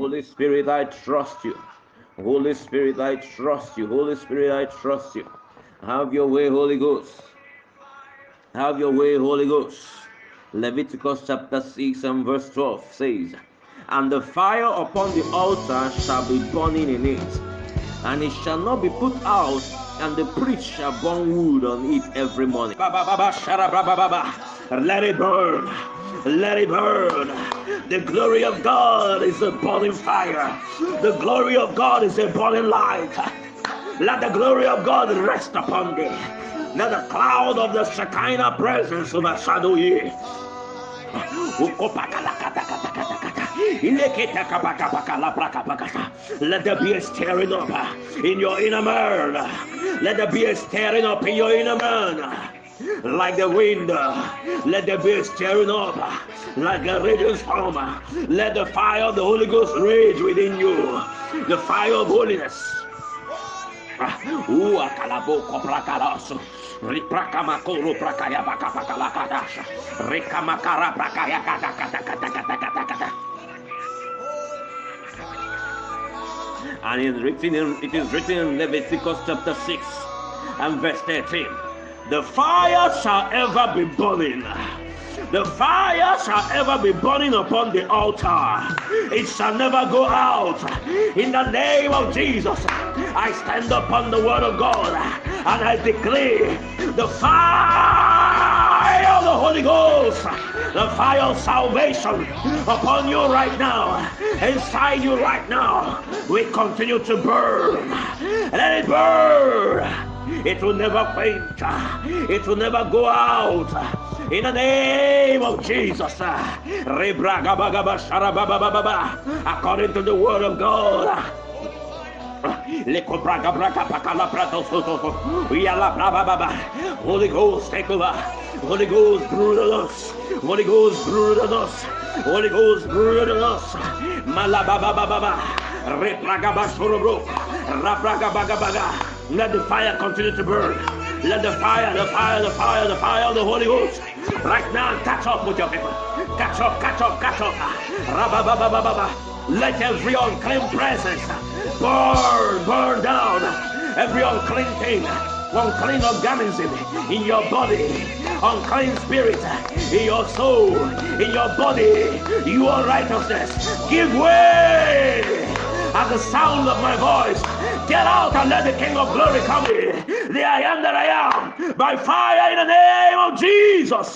Holy Spirit, I trust you. Holy Spirit, I trust you. Holy Spirit, I trust you. Have your way, Holy Ghost. Have your way, Holy Ghost. Leviticus chapter 6 and verse 12 says, and the fire upon the altar shall be burning in it, and it shall not be put out, and the priest shall burn wood on it every morning. Let it burn. Let it burn. The glory of God is a burning fire. The glory of God is a burning light. Let the glory of God rest upon thee. Let the cloud of the Shekinah presence overshadow ye. Let there be a stirring up in your inner man. Let there be a stirring up in your inner man. Like the wind, let there be a stirring up, like a raging storm. Let the fire of the Holy Ghost rage within you, the fire of holiness. And it is written in Leviticus chapter 6 and verse 13. The fire shall ever be burning. The fire shall ever be burning upon the altar. It shall never go out. In the name of Jesus, I stand upon the word of God and I declare the fire of the Holy Ghost, the fire of salvation upon you right now, inside you right now. We continue to burn. Let it burn. It will never quench. It will never go out. In the name of Jesus. According to the word of God. Holy Ghost, take over. Holy Ghost, brood on us. Holy Ghost, brood on us. Holy Ghost, brood on us. Let the fire continue to burn. Let the fire of the Holy Ghost right now catch up with your people. Catch up. Let every unclean presence burn down. Every unclean thing, unclean organism in your body, unclean spirit in your soul, in your body, your righteousness, give way. At the sound of my voice, get out and let the King of Glory come in. The I am that I am, by fire in the name of Jesus.